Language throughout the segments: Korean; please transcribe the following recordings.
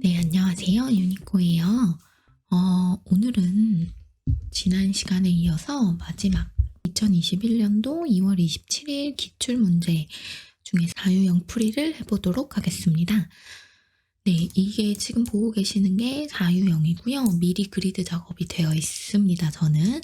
네, 안녕하세요. 유니코예요. 오늘은 지난 시간에 이어서 마지막 2021년도 2월 27일 기출문제 중에 사유형 풀이를 해보도록 하겠습니다. 네, 이게 지금 보고 계시는 게 사유형이고요. 미리 그리드 작업이 되어 있습니다, 저는.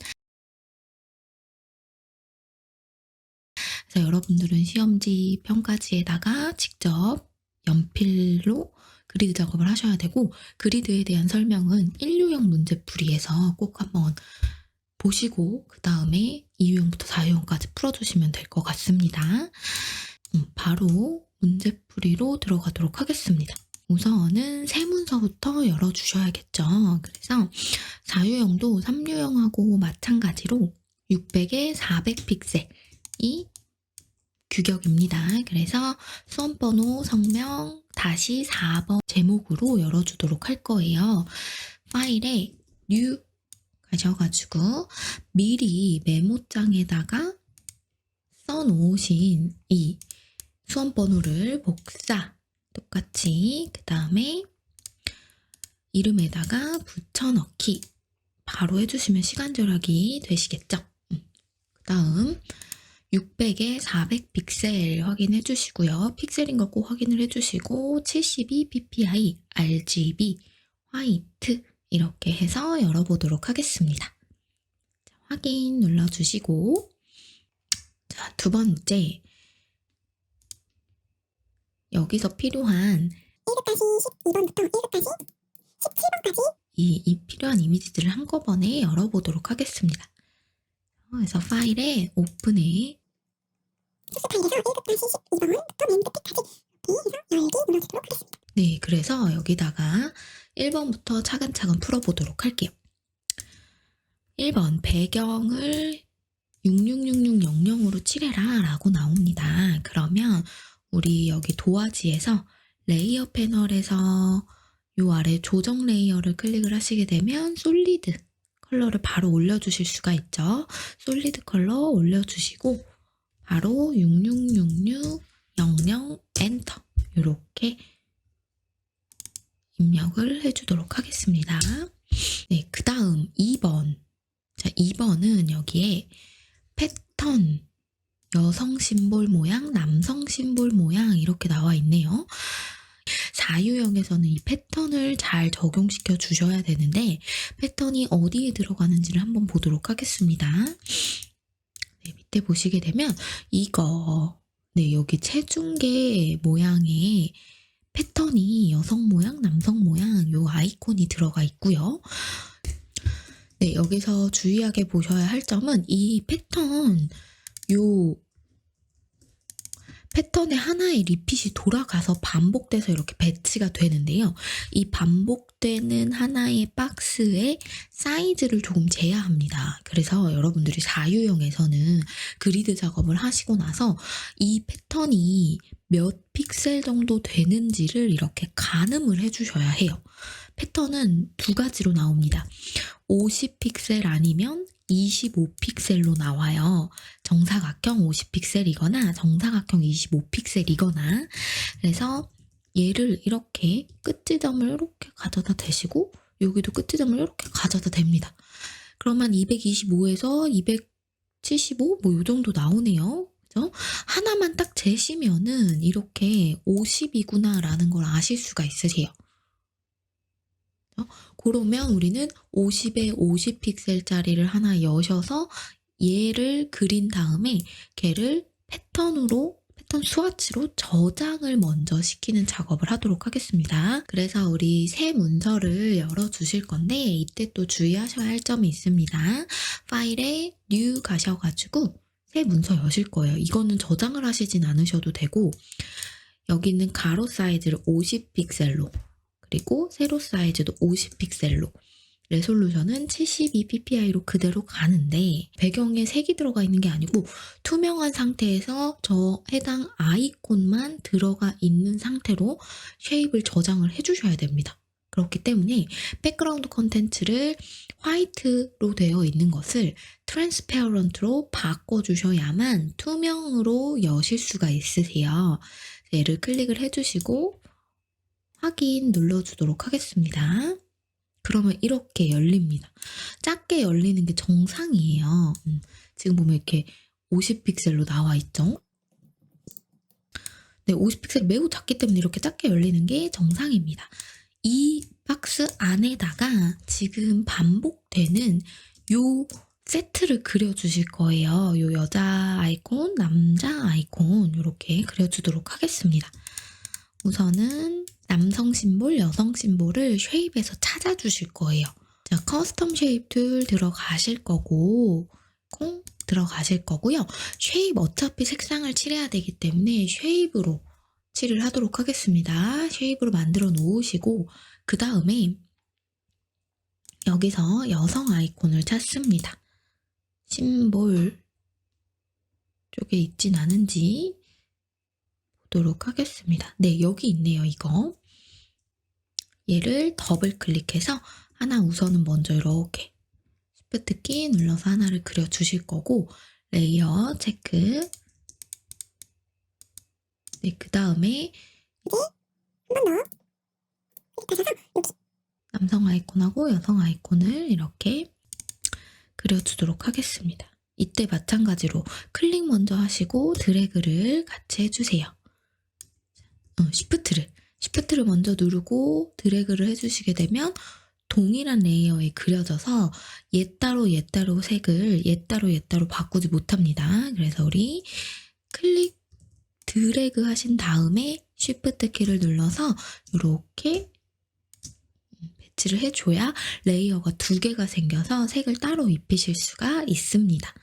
그래서 여러분들은 시험지 평가지에다가 직접 연필로 그리드 작업을 하셔야 되고, 그리드에 대한 설명은 1유형 문제풀이에서 꼭 한번 보시고 그 다음에 2유형부터 4유형까지 풀어주시면 될 것 같습니다. 바로 문제풀이로 들어가도록 하겠습니다. 우선은 세 문서부터 열어주셔야겠죠. 그래서 4유형도 3유형하고 마찬가지로 600에 400 픽셀이 규격입니다. 그래서 수험번호, 성명, 다시 4번 제목으로 열어주도록 할 거예요. 파일에 new 가셔가지고 미리 메모장에다가 써놓으신 이 수험번호를 복사 똑같이 그 다음에 이름에다가 붙여넣기 바로 해주시면 시간 절약이 되시겠죠. 그 다음 600에 400 픽셀 확인해 주시고요. 픽셀인 거 꼭 확인을 해 주시고 72 ppi RGB 화이트 이렇게 해서 열어보도록 하겠습니다. 자, 확인 눌러주시고 자, 두 번째 여기서 필요한 1부터 12번부터 1부터 17번까지 이 필요한 이미지들을 한꺼번에 열어보도록 하겠습니다. 그래서 파일에 오픈해 네, 그래서 여기다가 1번부터 차근차근 풀어보도록 할게요. 1번 배경을 666600으로 칠해라 라고 나옵니다. 그러면 우리 여기 도화지에서 레이어 패널에서 요 아래 조정 레이어를 클릭을 하시게 되면 솔리드 컬러를 바로 올려주실 수가 있죠. 솔리드 컬러 올려주시고 바로 666600 엔터 이렇게 입력을 해주도록 하겠습니다. 네, 그 다음 2번. 자, 2번은 여기에 패턴, 여성 심볼 모양, 남성 심볼 모양 이렇게 나와 있네요. 4유형에서는 이 패턴을 잘 적용시켜 주셔야 되는데 패턴이 어디에 들어가는지를 한번 보도록 하겠습니다. 네, 밑에 보시게 되면 이거 네, 여기 체중계 모양의 패턴이 여성 모양, 남성 모양 요 아이콘이 들어가 있고요. 네, 여기서 주의하게 보셔야 할 점은 이 패턴 요 패턴의 하나의 리핏이 돌아가서 반복돼서 이렇게 배치가 되는데요. 이 반복되는 하나의 박스의 사이즈를 조금 재야합니다. 그래서 여러분들이 4유형에서는 그리드 작업을 하시고 나서 이 패턴이 몇 픽셀 정도 되는지를 이렇게 가늠을 해주셔야 해요. 패턴은 두 가지로 나옵니다. 50 픽셀 아니면 25 픽셀로 나와요. 정사각형 50 픽셀이거나 정사각형 25 픽셀이거나 그래서 얘를 이렇게 끝지점을 이렇게 가져다 대시고 여기도 끝지점을 이렇게 가져다 댑니다. 그러면 225에서 275 뭐 요 정도 나오네요. 그죠? 하나만 딱 재시면은 이렇게 50이구나 라는 걸 아실 수가 있으세요. 그러면 우리는 50에 50 픽셀짜리를 하나 여셔서 얘를 그린 다음에 걔를 패턴으로 패턴 스와치로 저장을 먼저 시키는 작업을 하도록 하겠습니다. 그래서 우리 새 문서를 열어주실 건데 이때 또 주의하셔야 할 점이 있습니다. 파일에 new 가셔가지고 새 문서 여실 거예요. 이거는 저장을 하시진 않으셔도 되고 여기는 가로 사이즈를 50 픽셀로 그리고 세로 사이즈도 50 픽셀로 레솔루션은 72 ppi로 그대로 가는데 배경에 색이 들어가 있는 게 아니고 투명한 상태에서 저 해당 아이콘만 들어가 있는 상태로 쉐입을 저장을 해주셔야 됩니다. 그렇기 때문에 백그라운드 컨텐츠를 화이트로 되어 있는 것을 트랜스페어런트로 바꿔주셔야만 투명으로 여실 수가 있으세요. 얘를 클릭을 해주시고 확인 눌러주도록 하겠습니다. 그러면 이렇게 열립니다. 작게 열리는 게 정상이에요. 지금 보면 이렇게 50픽셀로 나와 있죠? 네, 50픽셀이 매우 작기 때문에 이렇게 작게 열리는 게 정상입니다. 이 박스 안에다가 지금 반복되는 요 세트를 그려주실 거예요. 요 여자 아이콘, 남자 아이콘 이렇게 그려주도록 하겠습니다. 우선은 남성 심볼, 여성 심볼을 쉐입에서 찾아주실 거예요. 자, 커스텀 쉐입 툴 들어가실 거고 콩 들어가실 거고요. 쉐입 어차피 색상을 칠해야 되기 때문에 쉐입으로 칠을 하도록 하겠습니다. 쉐입으로 만들어 놓으시고 그 다음에 여기서 여성 아이콘을 찾습니다. 심볼 쪽에 있진 않은지 보도록 하겠습니다. 네, 여기 있네요, 이거. 얘를 더블 클릭해서 하나 우선은 먼저 이렇게 Shift 키 눌러서 하나를 그려주실 거고 레이어 체크. 네, 그 다음에 남성 아이콘하고 여성 아이콘을 이렇게 그려주도록 하겠습니다. 이때 마찬가지로 클릭 먼저 하시고 드래그를 같이 해주세요. Shift를 먼저 누르고 드래그를 해주시게 되면 동일한 레이어에 그려져서 얘 따로 색을 얘 따로 바꾸지 못합니다. 그래서 우리 클릭 드래그 하신 다음에 Shift 키를 눌러서 이렇게 배치를 해줘야 레이어가 두 개가 생겨서 색을 따로 입히실 수가 있습니다.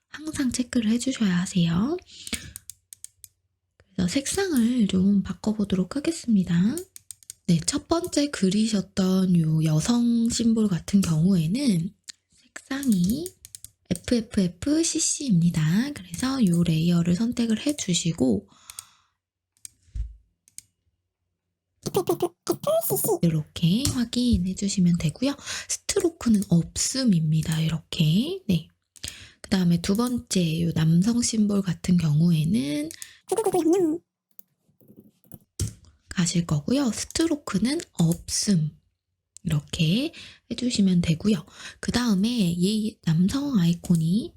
항상 체크를 해주셔야 하세요. 그래서 색상을 좀 바꿔보도록 하겠습니다. 네, 첫 번째 그리셨던 요 여성 심볼 같은 경우에는 색상이 FFFCC입니다. 그래서 요 레이어를 선택을 해주시고 이렇게 확인해 주시면 되고요. 스트로크는 없음입니다. 이렇게. 네. 그 다음에 두 번째 요 남성 심볼 같은 경우에는 가실 거고요. 스트로크는 없음. 이렇게 해주시면 되고요. 그 다음에 이 남성 아이콘이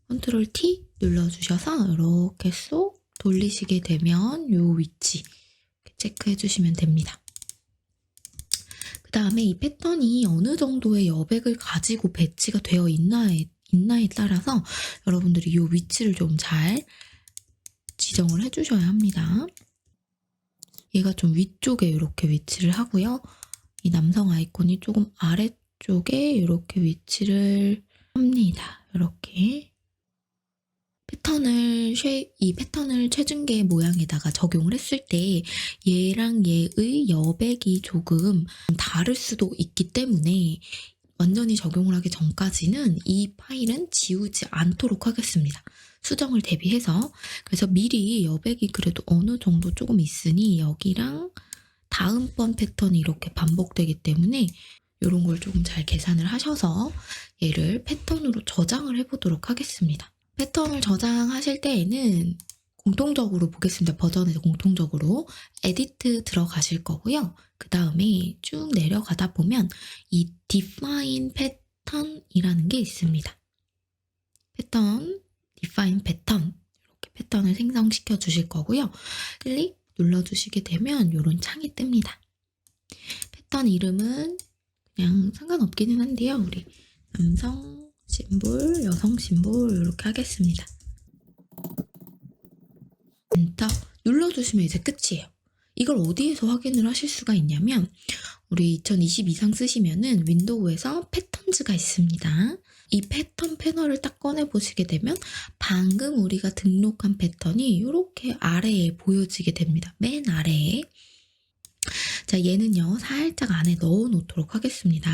컨트롤 T 눌러주셔서 이렇게 쏙 돌리시게 되면 요 위치 체크해 주시면 됩니다. 그 다음에 이 패턴이 어느 정도의 여백을 가지고 배치가 되어 있나에 따라서 여러분들이 이 위치를 좀 잘 지정을 해주셔야 합니다. 얘가 좀 위쪽에 이렇게 위치를 하고요. 이 남성 아이콘이 조금 아래쪽에 이렇게 위치를 합니다. 이렇게. 이 패턴을 체중계 모양에다가 적용을 했을 때 얘랑 얘의 여백이 조금 다를 수도 있기 때문에 완전히 적용을 하기 전까지는 이 파일은 지우지 않도록 하겠습니다. 수정을 대비해서. 그래서 미리 여백이 그래도 어느 정도 조금 있으니 여기랑 다음번 패턴이 이렇게 반복되기 때문에 이런 걸 조금 잘 계산을 하셔서 얘를 패턴으로 저장을 해보도록 하겠습니다. 패턴을 저장하실 때에는 공통적으로 보겠습니다. 버전에서 공통적으로 에디트 들어가실 거고요. 그 다음에 쭉 내려가다 보면 이 define pattern이라는 게 있습니다. define pattern 이렇게 패턴을 생성시켜 주실 거고요. 클릭 눌러주시게 되면 이런 창이 뜹니다. 패턴 이름은 그냥 상관없기는 한데요. 우리 남성 심볼, 여성 심볼 이렇게 하겠습니다. 엔터 눌러주시면 이제 끝이에요. 이걸 어디에서 확인을 하실 수가 있냐면 우리 2020 이상 쓰시면은 윈도우에서 패턴즈가 있습니다. 이 패턴 패널을 딱 꺼내 보시게 되면 방금 우리가 등록한 패턴이 이렇게 아래에 보여지게 됩니다. 맨 아래에. 자, 얘는요 살짝 안에 넣어 놓도록 하겠습니다.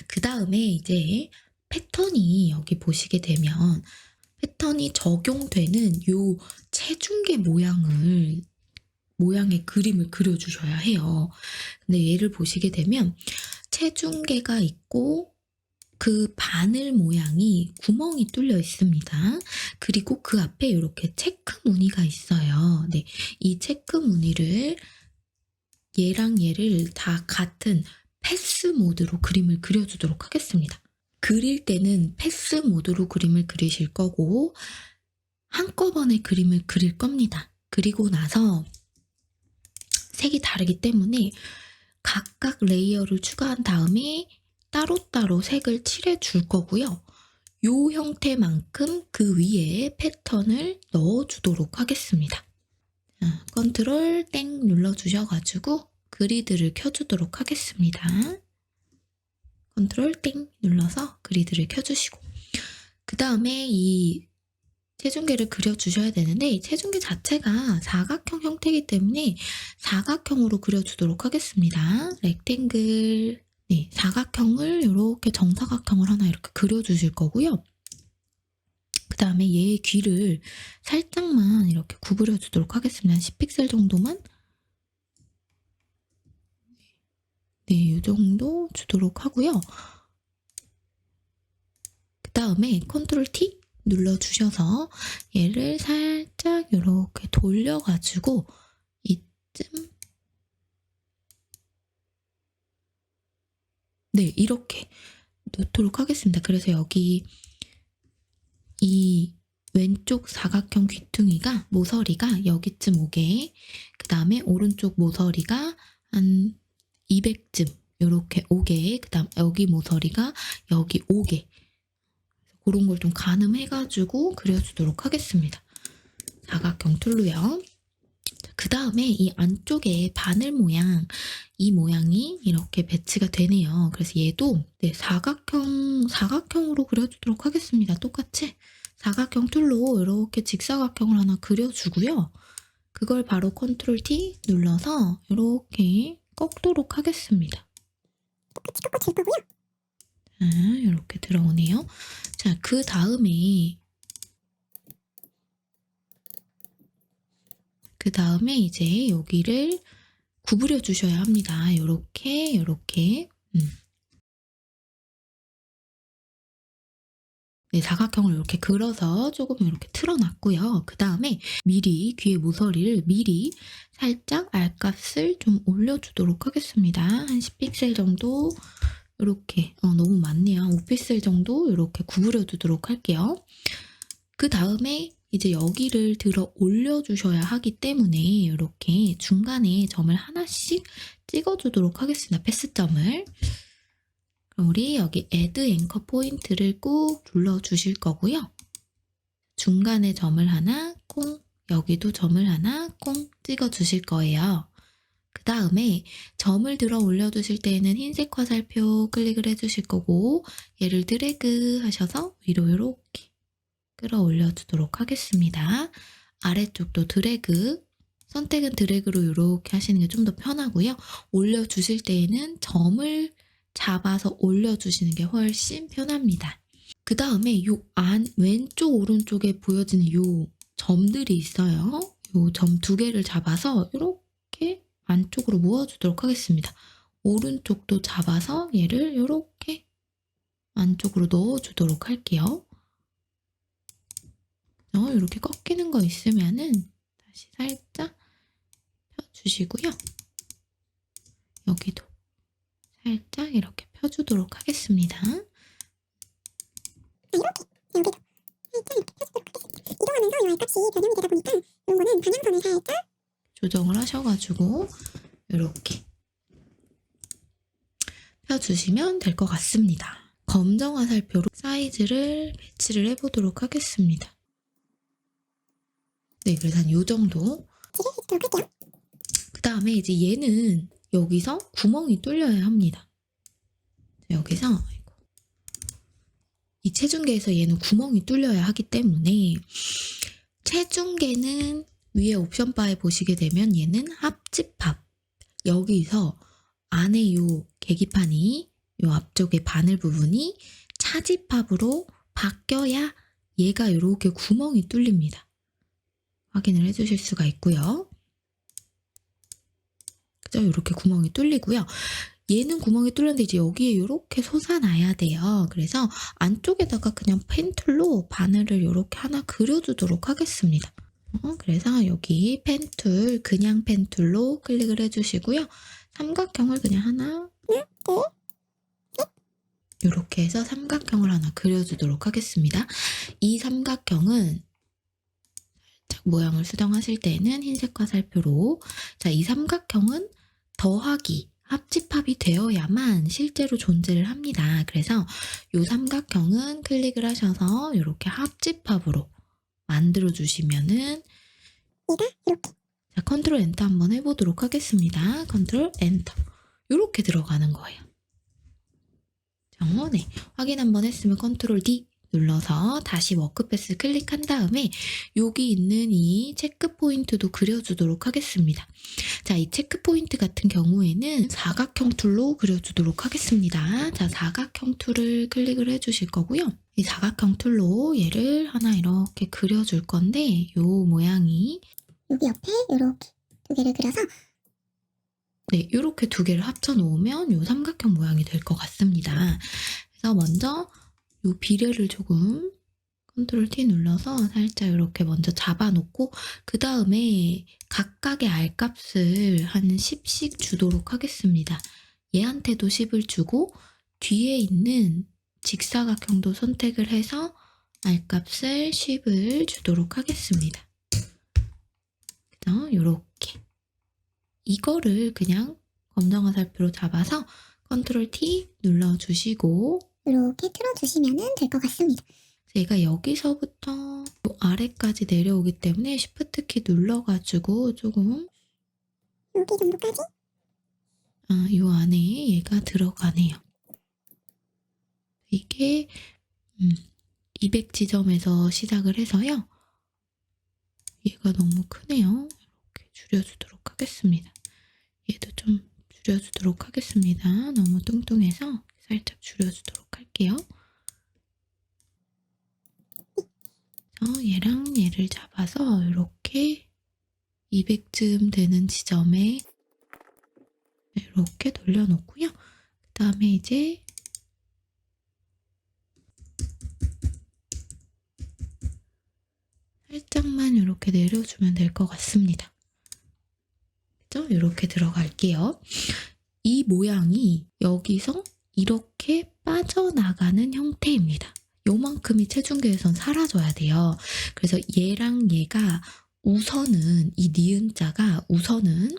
그 다음에 이제 패턴이 여기 보시게 되면 패턴이 적용되는 요 체중계 모양의 그림을 그려주셔야 해요. 근데 얘를 보시게 되면 체중계가 있고 그 바늘 모양이 구멍이 뚫려 있습니다. 그리고 그 앞에 이렇게 체크 무늬가 있어요. 네, 이 체크 무늬를 얘랑 얘를 다 같은 패스 모드로 그림을 그려주도록 하겠습니다. 그릴 때는 패스 모드로 그림을 그리실 거고 한꺼번에 그림을 그릴 겁니다. 그리고 나서 색이 다르기 때문에 각각 레이어를 추가한 다음에 따로따로 색을 칠해 줄 거고요. 요 형태만큼 그 위에 패턴을 넣어 주도록 하겠습니다. 컨트롤 땡 눌러주셔가지고 그리드를 켜주도록 하겠습니다. 컨트롤 땡 눌러서 그리드를 켜주시고 그 다음에 이 체중계를 그려주셔야 되는데 이 체중계 자체가 사각형 형태이기 때문에 사각형으로 그려주도록 하겠습니다. 렉탱글 네, 사각형을 이렇게 정사각형을 하나 이렇게 그려주실 거고요. 그 다음에 얘의 귀를 살짝만 이렇게 구부려 주도록 하겠습니다. 한 10픽셀 정도만 네, 이 정도 주도록 하고요. 그 다음에 컨트롤 T 눌러주셔서 얘를 살짝 이렇게 돌려가지고 이쯤 네, 이렇게 놓도록 하겠습니다. 그래서 여기 이 왼쪽 사각형 귀퉁이가 모서리가 여기쯤 오게 그 다음에 오른쪽 모서리가 한 200쯤 이렇게 오게 그 다음 여기 모서리가 여기 오게 그런 걸 좀 가늠해가지고 그려주도록 하겠습니다. 사각형 툴로요. 그 다음에 이 안쪽에 바늘 모양 이 모양이 이렇게 배치가 되네요. 그래서 얘도 네, 사각형으로 그려주도록 하겠습니다. 똑같이 사각형 툴로 이렇게 직사각형을 하나 그려주고요. 그걸 바로 컨트롤 T 눌러서 이렇게 꺾도록 하겠습니다. 똑같이 꺾어줄 거고요. 자, 이렇게 들어오네요. 자, 그 다음에 이제 여기를 구부려 주셔야 합니다. 이렇게 네, 사각형을 이렇게 그려서 조금 이렇게 틀어놨고요. 그 다음에 미리 귀의 모서리를 미리 살짝 알값을 좀 올려주도록 하겠습니다. 한 10픽셀 정도 이렇게 너무 많네요. 5픽셀 정도 이렇게 구부려 두도록 할게요. 그 다음에 이제 여기를 들어 올려주셔야 하기 때문에 이렇게 중간에 점을 하나씩 찍어주도록 하겠습니다. 패스점을. 그럼 우리 여기 Add 앵커 포인트를 꾹 눌러주실 거고요. 중간에 점을 하나 콩, 여기도 점을 하나 콩 찍어주실 거예요. 그 다음에 점을 들어 올려주실 때에는 흰색 화살표 클릭을 해주실 거고 얘를 드래그 하셔서 위로 이렇게 끌어올려 주도록 하겠습니다. 아래쪽도 드래그, 선택은 드래그로 이렇게 하시는 게 좀 더 편하고요. 올려주실 때에는 점을 잡아서 올려주시는 게 훨씬 편합니다. 그 다음에 요 왼쪽 오른쪽에 보여지는 요 점들이 있어요. 요 점 2개를 잡아서 이렇게 안쪽으로 모아주도록 하겠습니다. 오른쪽도 잡아서 얘를 이렇게 안쪽으로 넣어주도록 할게요. 이렇게 꺾이는 거 있으면은 다시 살짝 펴주시고요. 여기도 살짝 이렇게 펴주도록 하겠습니다. 이렇게 여기도 살짝 이렇게 펴주도록 하겠습니다. 이동하면서 이 알값이 변형이 되다 보니까 이런 거는 방향선을 살짝 조정을 하셔가지고 이렇게 펴주시면 될 것 같습니다. 검정 화살표로 사이즈를 배치를 해보도록 하겠습니다. 네, 그래서 한 요 정도. 해주도록 할게요. 그 다음에 이제 얘는 여기서 구멍이 뚫려야 합니다. 여기서 이 체중계에서 얘는 구멍이 뚫려야 하기 때문에 체중계는 위에 옵션 바에 보시게 되면 얘는 합집합 여기서 안에 요 계기판이 요 앞쪽에 바늘 부분이 차집합으로 바뀌어야 얘가 이렇게 구멍이 뚫립니다. 확인을 해주실 수가 있고요. 그죠? 이렇게 구멍이 뚫리고요. 얘는 구멍이 뚫렸는데 이제 여기에 이렇게 솟아나야 돼요. 그래서 안쪽에다가 그냥 펜툴로 바늘을 이렇게 하나 그려주도록 하겠습니다. 그래서 여기 펜 툴, 그냥 펜 툴로 클릭을 해주시고요. 삼각형을 그냥 하나, 이렇게 해서 삼각형을 하나 그려주도록 하겠습니다. 이 삼각형은 모양을 수정하실 때는 흰색 화살표로, 자, 이 삼각형은 더하기, 합집합이 되어야만 실제로 존재를 합니다. 그래서 이 삼각형은 클릭을 하셔서 이렇게 합집합으로 만들어 주시면은, 자, 컨트롤 엔터 한번 해보도록 하겠습니다. 컨트롤 엔터. 이렇게 들어가는 거예요. 네. 확인 한번 했으면 컨트롤 D 눌러서 다시 워크패스 클릭한 다음에 여기 있는 이 체크 포인트도 그려주도록 하겠습니다. 자, 이 체크 포인트 같은 경우에는 사각형 툴로 그려주도록 하겠습니다. 자, 사각형 툴을 클릭을 해주실 거고요. 이 사각형 툴로 얘를 하나 이렇게 그려줄 건데 요 모양이 여기 옆에 이렇게 두 개를 그려서 네, 이렇게 두 개를 합쳐 놓으면 이 삼각형 모양이 될 것 같습니다. 그래서 먼저 이 비례를 조금 컨트롤 T 눌러서 살짝 이렇게 먼저 잡아놓고 그 다음에 각각의 R값을 한 10씩 주도록 하겠습니다. 얘한테도 10을 주고 뒤에 있는 직사각형도 선택을 해서 R값을 10을 주도록 하겠습니다. 그래서 이렇게 이거를 그냥 검정 화살표로 잡아서 컨트롤 T 눌러주시고 이렇게 틀어주시면 될 것 같습니다. 제가 여기서부터 아래까지 내려오기 때문에 Shift 키 눌러가지고 조금 여기 정도까지 요 안에 얘가 들어가네요. 이게 200 지점에서 시작을 해서요. 얘가 너무 크네요. 이렇게 줄여주도록 하겠습니다. 얘도 좀 줄여주도록 하겠습니다. 너무 뚱뚱해서 살짝 줄여주도록 할게요. 얘랑 얘를 잡아서 이렇게 200쯤 되는 지점에 이렇게 돌려놓고요. 그 다음에 이제 살짝만 이렇게 내려주면 될 것 같습니다. 그죠? 이렇게 들어갈게요. 이 모양이 여기서 이렇게 빠져나가는 형태입니다. 요만큼이 체중계에선 사라져야 돼요. 그래서 얘랑 얘가 우선은 이 니은 자가 우선은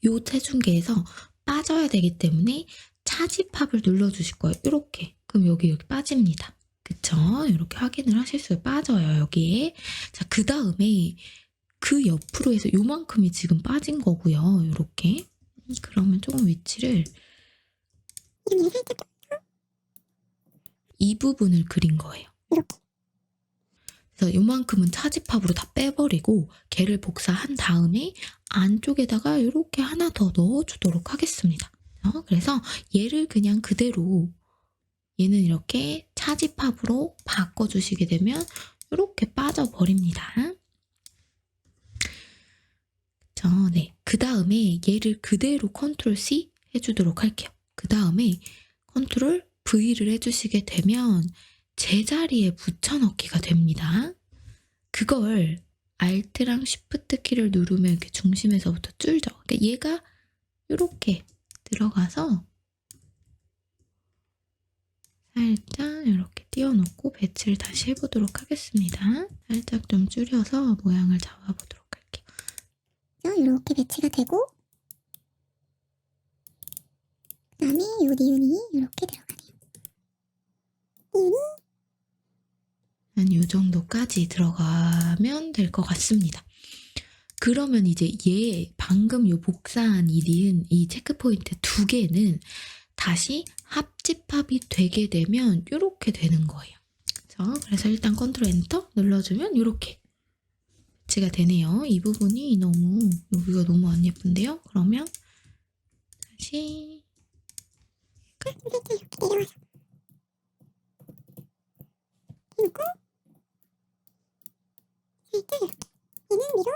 요 체중계에서 빠져야 되기 때문에 차집합을 눌러주실 거예요. 이렇게. 그럼 여기 빠집니다. 그쵸? 이렇게 확인을 하실 수 빠져요. 여기에. 자, 그 다음에 그 옆으로 해서 요만큼이 지금 빠진 거고요. 이렇게. 그러면 조금 위치를 이 부분을 그린 거예요. 이렇게 그래서 요만큼은 차집합으로 다 빼버리고 걔를 복사한 다음에 안쪽에다가 이렇게 하나 더 넣어주도록 하겠습니다. 그래서 얘를 그냥 그대로 얘는 이렇게 차집합으로 바꿔주시게 되면 이렇게 빠져버립니다. 네. 그 다음에 얘를 그대로 컨트롤 C 해주도록 할게요. 그 다음에 컨트롤 V를 해주시게 되면 제자리에 붙여넣기가 됩니다. 그걸 Alt랑 Shift 키를 누르면 이렇게 중심에서부터 줄죠. 그러니까 얘가 이렇게 들어가서 살짝 이렇게 띄워놓고 배치를 다시 해보도록 하겠습니다. 살짝 좀 줄여서 모양을 잡아보도록 할게요. 이렇게 배치가 되고 그 다음에 이 니은이 이렇게 들어가네요. 니은이 한 이 정도까지 들어가면 될 것 같습니다. 그러면 이제 얘 방금 요 복사한 이 니은 이 체크 포인트 두 개는 다시 합집합이 되게 되면 이렇게 되는 거예요. 그래서 일단 컨트롤 엔터 눌러주면 이렇게 배치가 되네요. 이 부분이 너무 여기가 너무 안 예쁜데요. 그러면 다시 이렇게 내려와서 해놓고 살짝 이렇게 얘는 위로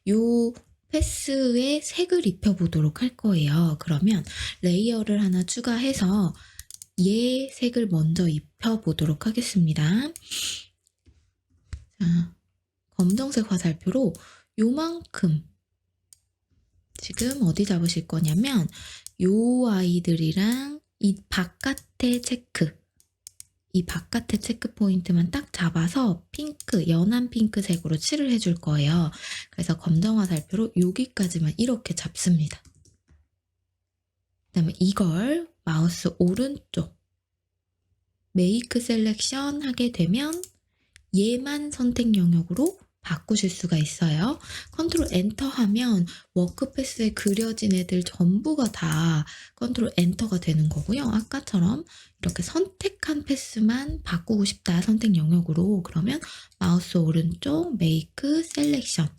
요 패스에 색을 입혀보도록 할 거예요. 그러면 레이어를 하나 추가해서 얘 색을 먼저 입혀보도록 하겠습니다. 자, 검정색 화살표로 요만큼 지금 어디 잡으실 거냐면 요 아이들이랑 이 바깥의 체크, 이 바깥의 체크 포인트만 딱 잡아서 핑크, 연한 핑크색으로 칠을 해줄 거예요. 그래서 검정 화살표로 여기까지만 이렇게 잡습니다. 그다음에 이걸 마우스 오른쪽 메이크 셀렉션 하게 되면 얘만 선택 영역으로 바꾸실 수가 있어요. 컨트롤 엔터 하면 워크패스에 그려진 애들 전부가 다 컨트롤 엔터가 되는 거고요. 아까처럼 이렇게 선택한 패스만 바꾸고 싶다 선택 영역으로 그러면 마우스 오른쪽 메이크 셀렉션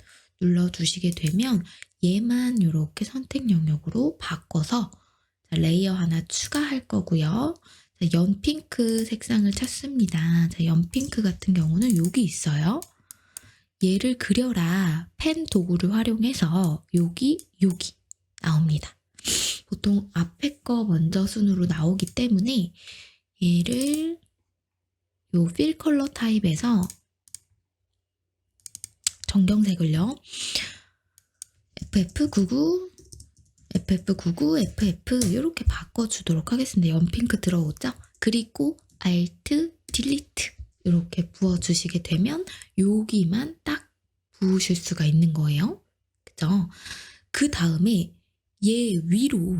눌러주시게 되면 얘만 이렇게 선택 영역으로 바꿔서 레이어 하나 추가할 거고요. 연핑크 색상을 찾습니다. 연핑크 같은 경우는 여기 있어요. 얘를 그려라 펜 도구를 활용해서 여기 나옵니다. 보통 앞에 거 먼저 순으로 나오기 때문에 얘를 요 필 컬러 타입에서 정경색을요. FF99, FF 이렇게 바꿔주도록 하겠습니다. 연핑크 들어오죠? 그리고 Alt, Delete 이렇게 부어주시게 되면 여기만 딱 부으실 수가 있는 거예요. 그죠? 그 다음에 얘 위로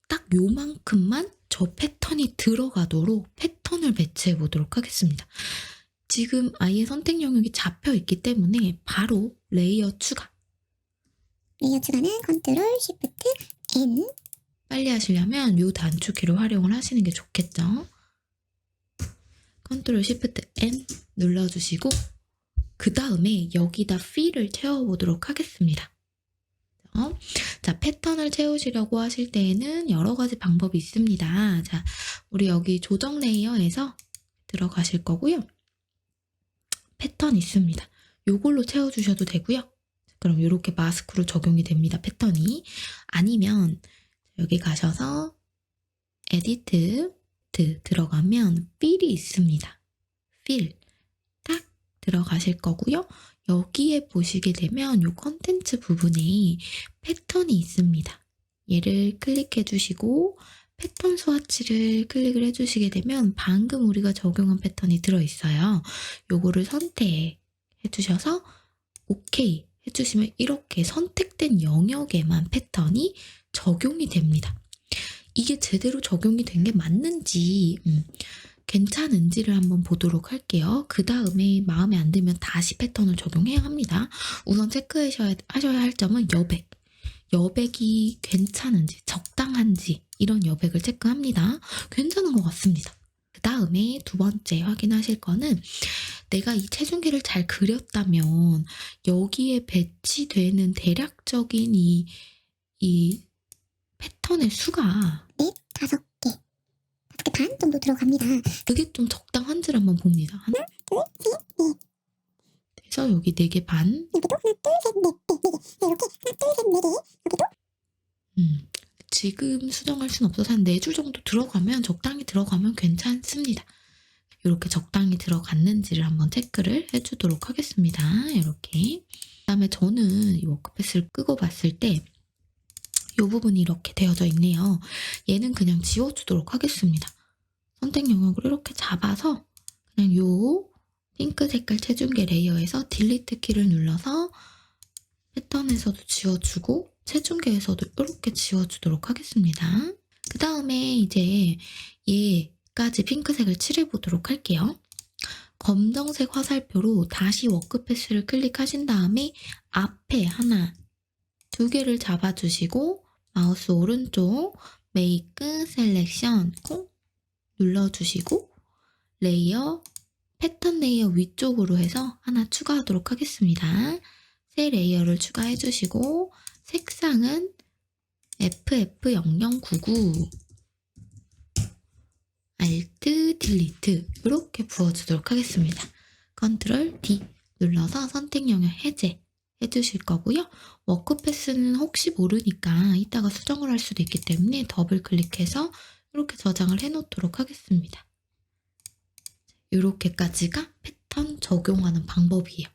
딱 요만큼만 저 패턴이 들어가도록 패턴을 배치해 보도록 하겠습니다. 지금 아예 선택 영역이 잡혀 있기 때문에 바로 레이어 추가. 레이어 추가는 컨트롤 쉬프트 N. 빨리 하시려면 요 단축키를 활용을 하시는 게 좋겠죠. 컨트롤 쉬프트 N 눌러주시고 그 다음에 여기다 필을 채워보도록 하겠습니다. 자, 패턴을 채우시려고 하실 때에는 여러 가지 방법이 있습니다. 자, 우리 여기 조정 레이어에서 들어가실 거고요. 패턴 있습니다. 요걸로 채워주셔도 되고요. 그럼 이렇게 마스크로 적용이 됩니다. 패턴이. 아니면 여기 가셔서 에디트 들어가면 필이 있습니다. 필 딱 들어가실 거고요. 여기에 보시게 되면 이 컨텐츠 부분에 패턴이 있습니다. 얘를 클릭해 주시고 패턴 스와치를 클릭을 해주시게 되면 방금 우리가 적용한 패턴이 들어있어요. 요거를 선택해 주셔서 오케이 해주시면 이렇게 선택된 영역에만 패턴이 적용이 됩니다. 이게 제대로 적용이 된 게 맞는지 괜찮은지를 한번 보도록 할게요. 그 다음에 마음에 안 들면 다시 패턴을 적용해야 합니다. 우선 체크하셔야 할 점은 여백. 여백이 괜찮은지 적당한지 이런 여백을 체크합니다. 괜찮은 것 같습니다. 그 다음에 두 번째 확인하실 거는 내가 이 체중계를 잘 그렸다면 여기에 배치되는 대략적인 이 패턴의 수가 네, 5개. 5개 반 정도 들어갑니다. 그게 좀 적당한지를 한번 봅니다. 하나, 둘, 셋, 넷. 그래서 여기 4개 반. 여기도 하나, 둘, 셋, 넷, 네, 4개. 네, 이렇게 하나, 둘, 셋, 4개. 여기도. 지금 수정할 순 없어서 한 4줄 정도 들어가면 적당히 들어가면 괜찮습니다. 이렇게 적당히 들어갔는지를 한번 체크를 해주도록 하겠습니다. 이렇게. 그 다음에 저는 이 워크패스를 끄고 봤을 때 이 부분이 이렇게 되어져 있네요. 얘는 그냥 지워주도록 하겠습니다. 선택 영역으로 이렇게 잡아서 그냥 요 핑크 색깔 체중계 레이어에서 딜리트 키를 눌러서 패턴에서도 지워주고 체중계에서도 이렇게 지워주도록 하겠습니다. 그 다음에 이제 얘까지 핑크색을 칠해보도록 할게요. 검정색 화살표로 다시 워크패스를 클릭하신 다음에 앞에 하나, 2개를 잡아주시고 마우스 오른쪽 메이크 셀렉션 꼭 눌러주시고 레이어 패턴 레이어 위쪽으로 해서 하나 추가하도록 하겠습니다. 새 레이어를 추가해 주시고 색상은 FF0099 Alt Delete 이렇게 부어주도록 하겠습니다. 컨트롤 D 눌러서 선택 영역 해제 해주실 거고요. 워크패스는 혹시 모르니까 이따가 수정을 할 수도 있기 때문에 더블 클릭해서 이렇게 저장을 해 놓도록 하겠습니다. 이렇게까지가 패턴 적용하는 방법이에요.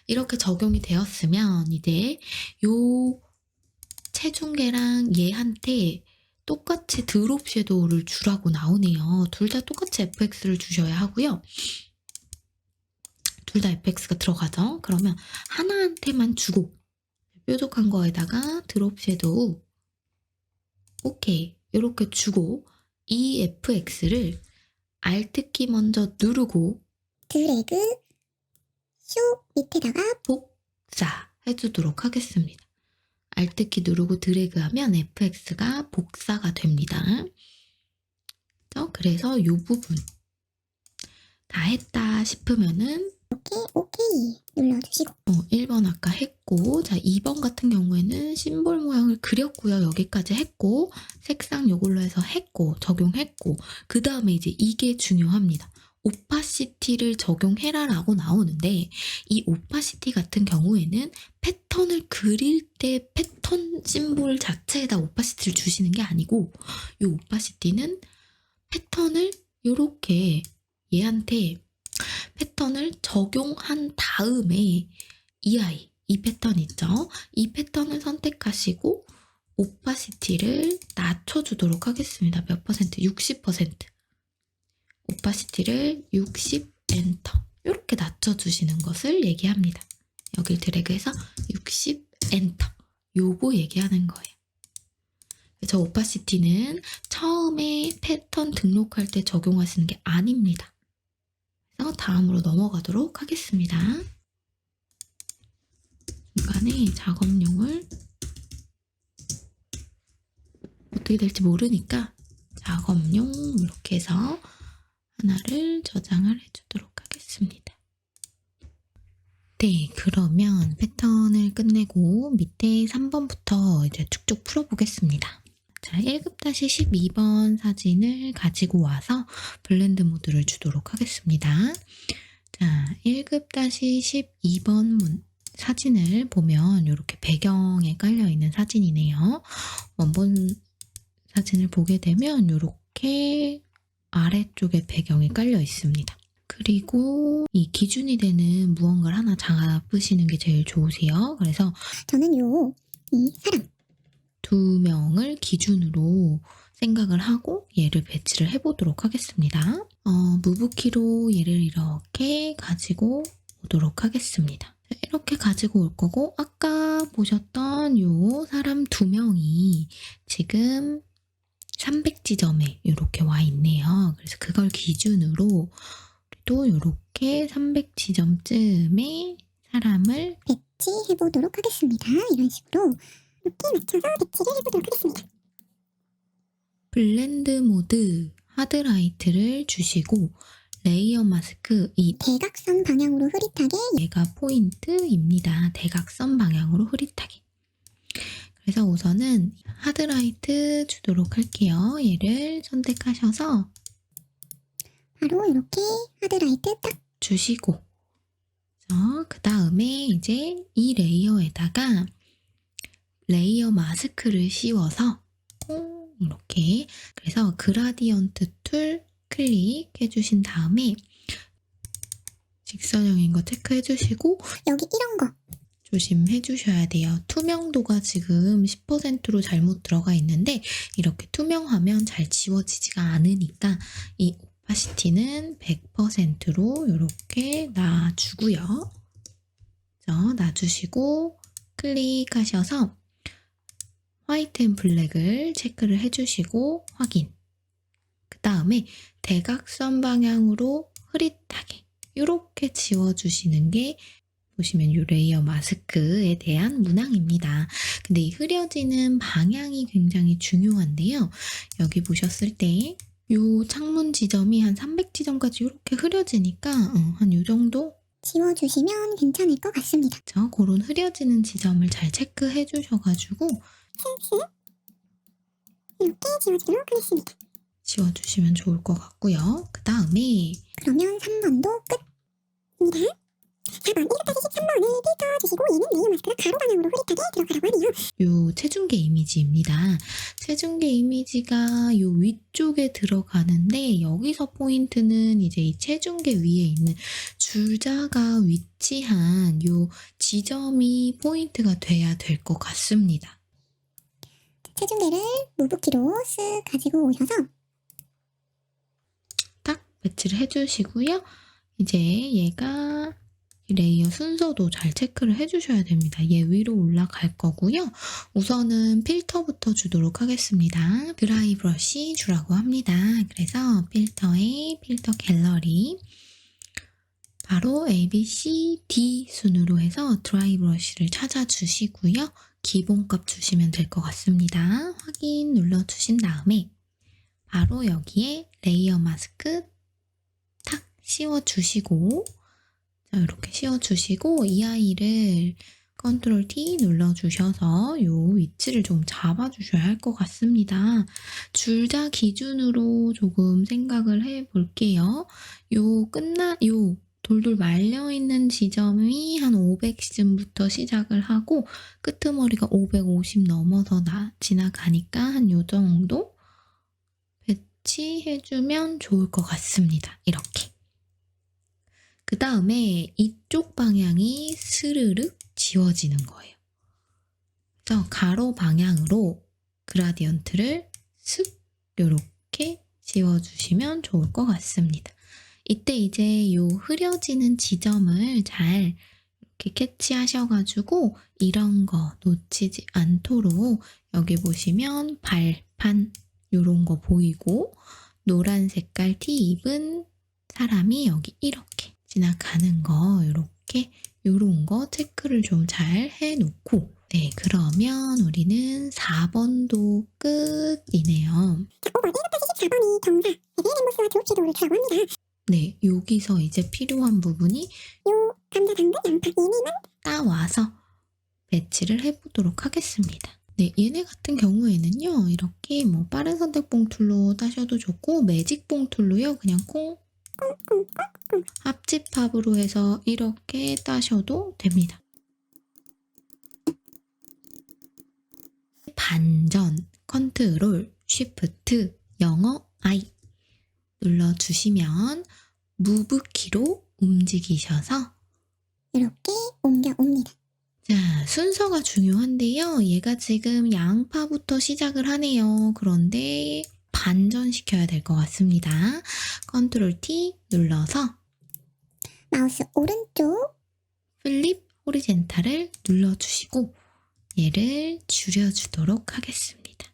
이렇게 적용이 되었으면 이제 요 체중계랑 얘한테 똑같이 드롭 섀도우를 주라고 나오네요. 둘 다 똑같이 FX를 주셔야 하고요. 둘 다 FX가 들어가죠. 그러면 하나한테만 주고 뾰족한 거에다가 드롭 섀도우 오케이 이렇게 주고 이 FX를 Alt키 먼저 누르고 드래그 슉 밑에다가 복사 해주도록 하겠습니다. Alt키 누르고 드래그하면 FX가 복사가 됩니다. 그래서 이 부분 다 했다 싶으면은 오케이 눌러주시고 1번 아까 했고, 자 2번 같은 경우에는 심볼 모양을 그렸고요. 여기까지 했고, 색상 요걸로 해서 했고, 적용했고, 그 다음에 이제 이게 중요합니다. 오파시티를 적용해라 라고 나오는데, 이 오파시티 같은 경우에는 패턴을 그릴 때 패턴 심볼 자체에다 오파시티를 주시는 게 아니고, 이 오파시티는 패턴을 요렇게 얘한테 패턴을 적용한 다음에 이 패턴 있죠? 이 패턴을 선택하시고 오파시티를 낮춰주도록 하겠습니다. 몇 퍼센트? 60%. 오파시티를 60 엔터. 이렇게 낮춰주시는 것을 얘기합니다. 여길 드래그해서 60 엔터. 요거 얘기하는 거예요. 저 오파시티는 처음에 패턴 등록할 때 적용하시는 게 아닙니다. 다음으로 넘어가도록 하겠습니다. 중간에 작업용을 어떻게 될지 모르니까 작업용 이렇게 해서 하나를 저장을 해주도록 하겠습니다. 네, 그러면 패턴을 끝내고 밑에 3번부터 이제 쭉쭉 풀어보겠습니다. 자, 1급-12번 사진을 가지고 와서 블렌드 모드를 주도록 하겠습니다. 자, 1급-12번 사진을 보면 이렇게 배경에 깔려있는 사진이네요. 원본 사진을 보게 되면 이렇게 아래쪽에 배경이 깔려 있습니다. 그리고 이 기준이 되는 무언가를 하나 잡으시는 게 제일 좋으세요. 그래서 저는 이 사람 2명을 기준으로 생각을 하고 얘를 배치를 해보도록 하겠습니다. 무브키로 얘를 이렇게 가지고 오도록 하겠습니다. 이렇게 가지고 올 거고 아까 보셨던 요 사람 2명이 지금 300지점에 이렇게 와 있네요. 그래서 그걸 기준으로 또 이렇게 300지점쯤에 사람을 배치해보도록 하겠습니다. 이런 식으로 이렇게 맞춰서 배치를 해보도록 하겠습니다. 블렌드 모드 하드라이트를 주시고 레이어 마스크 이 대각선 방향으로 흐릿하게 얘가 포인트입니다. 대각선 방향으로 흐릿하게. 그래서 우선은 하드라이트 주도록 할게요. 얘를 선택하셔서 바로 이렇게 하드라이트 딱 주시고 그 다음에 이제 이 레이어에다가 레이어 마스크를 씌워서 이렇게 그래서 그라디언트 툴 클릭해 주신 다음에 직선형인 거 체크해 주시고 여기 이런 거 조심해 주셔야 돼요. 투명도가 지금 10%로 잘못 들어가 있는데 이렇게 투명하면 잘 지워지지가 않으니까 이 오파시티는 100%로 이렇게 놔주고요. 놔주시고 클릭하셔서 화이트 앤 블랙을 체크를 해주시고 확인. 그 다음에 대각선 방향으로 흐릿하게 이렇게 지워주시는 게 보시면 이 레이어 마스크에 대한 문항입니다. 근데 이 흐려지는 방향이 굉장히 중요한데요. 여기 보셨을 때 이 창문 지점이 한 300지점까지 이렇게 흐려지니까 한 이 정도 지워주시면 괜찮을 것 같습니다. 그런 흐려지는 지점을 잘 체크해 주셔가지고 이렇게 지워주도록 하겠습니다. 지워주시면 좋을 것 같고요. 그 다음에 그러면 3번도 끝입니다. 4번 1부터 13번을 펼쳐주시고 얘는 레이어 마스크가 가로 방향으로 흐릿하게 들어가라고 하네요. 요 체중계 이미지입니다. 체중계 이미지가 요 위쪽에 들어가는데 여기서 포인트는 이제 이 체중계 위에 있는 줄자가 위치한 요 지점이 포인트가 돼야 될 것 같습니다. 체중계를 무붓기로 쓱 가지고 오셔서 딱 배치를 해주시고요. 이제 얘가 레이어 순서도 잘 체크를 해주셔야 됩니다. 얘 위로 올라갈 거고요. 우선은 필터부터 주도록 하겠습니다. 드라이 브러쉬 주라고 합니다. 그래서 필터에 필터 갤러리 바로 A, B, C, D 순으로 해서 드라이 브러쉬를 찾아주시고요. 기본값 주시면 될 것 같습니다. 확인 눌러주신 다음에 바로 여기에 레이어 마스크 탁 씌워주시고 자, 이렇게 씌워주시고 이 아이를 컨트롤 T 눌러주셔서 요 위치를 좀 잡아주셔야 할 것 같습니다. 줄자 기준으로 조금 생각을 해볼게요. 요 돌돌 말려있는 지점이 한 500쯤부터 시작을 하고 끄트머리가 550 넘어서 지나가니까 한 요 정도 배치해주면 좋을 것 같습니다. 이렇게. 그 다음에 이쪽 방향이 스르륵 지워지는 거예요. 그래서 가로 방향으로 그라디언트를 슥 이렇게 지워주시면 좋을 것 같습니다. 이때 이제 요 흐려지는 지점을 잘 이렇게 캐치하셔가지고 이런 거 놓치지 않도록 여기 보시면 발판 요런 거 보이고 노란 색깔 티 입은 사람이 여기 이렇게 지나가는 거 이렇게 요런 거 체크를 좀 잘 해놓고 네 그러면 우리는 4번도 끝이네요. 5번 1부터 14번이 경사, 베베 램보스와 드롭시도를 주라고 합니다. 네 여기서 이제 필요한 부분이 요 감자, 당근, 양파 얘네만 따와서 배치를 해보도록 하겠습니다. 네, 얘네 같은 경우에는요, 이렇게 뭐 빠른 선택봉 툴로 따셔도 좋고 매직봉 툴로요, 그냥 콩 합집합으로 해서 이렇게 따셔도 됩니다. 반전, 컨트롤, 쉬프트, 영어 I 눌러주시면 무브 키로 움직이셔서 이렇게 옮겨옵니다. 자, 순서가 중요한데요. 얘가 지금 양파부터 시작을 하네요. 그런데 반전시켜야 될 것 같습니다. 컨트롤 T 눌러서 마우스 오른쪽 플립 호리젠탈을 눌러주시고 얘를 줄여주도록 하겠습니다.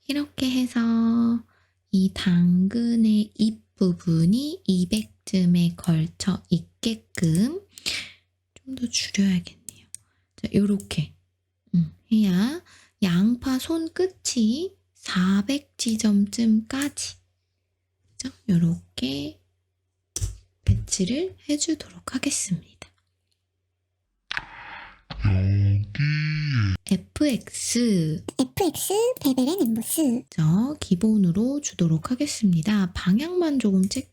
이렇게 해서 이 당근의 잎 부분이 200쯤에 걸쳐 있게끔 좀 더 줄여야겠네요. 자, 요렇게 해야 양파 손끝이 400지점쯤까지 요렇게 배치를 해주도록 하겠습니다. FX 베베 램보스 기본으로 주도록 하겠습니다. 방향만 조금 체크.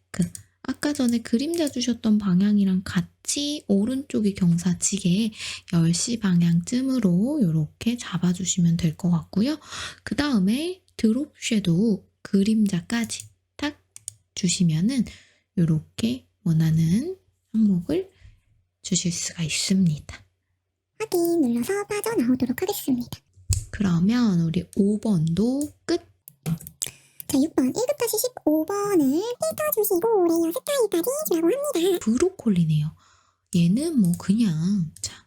아까 전에 그림자 주셨던 방향이랑 같이 오른쪽이 경사지게 10시 방향쯤으로 이렇게 잡아주시면 될 것 같고요. 그 다음에 드롭 섀도우 그림자까지 딱 주시면은 이렇게 원하는 항목을 주실 수가 있습니다. 확인 눌러서 빠져나오도록 하겠습니다. 그러면 우리 5번도 끝. 자, 6번 1부터 15번을 펼쳐주시고 레이어 스타일까지 주라고 합니다. 브로콜리네요. 얘는 뭐 그냥 자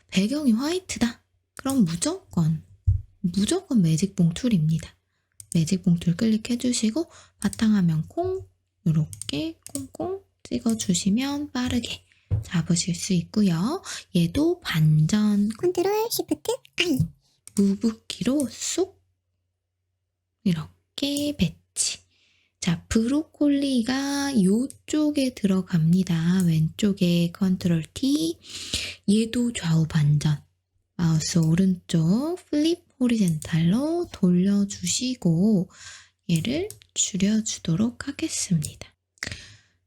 배경이 화이트다. 그럼 무조건 매직봉 툴입니다. 매직봉 툴 클릭해 주시고 바탕화면 콩 이렇게 콩콩 찍어주시면 빠르게 잡으실 수 있고요. 얘도 반전 컨트롤 쉬프트 I 무붓기로 쏙 이렇게 배치. 자, 브로콜리가 이쪽에 들어갑니다. 왼쪽에 컨트롤 T. 얘도 좌우 반전. 마우스 오른쪽 플립 호리젠탈로 돌려주시고 얘를 줄여주도록 하겠습니다.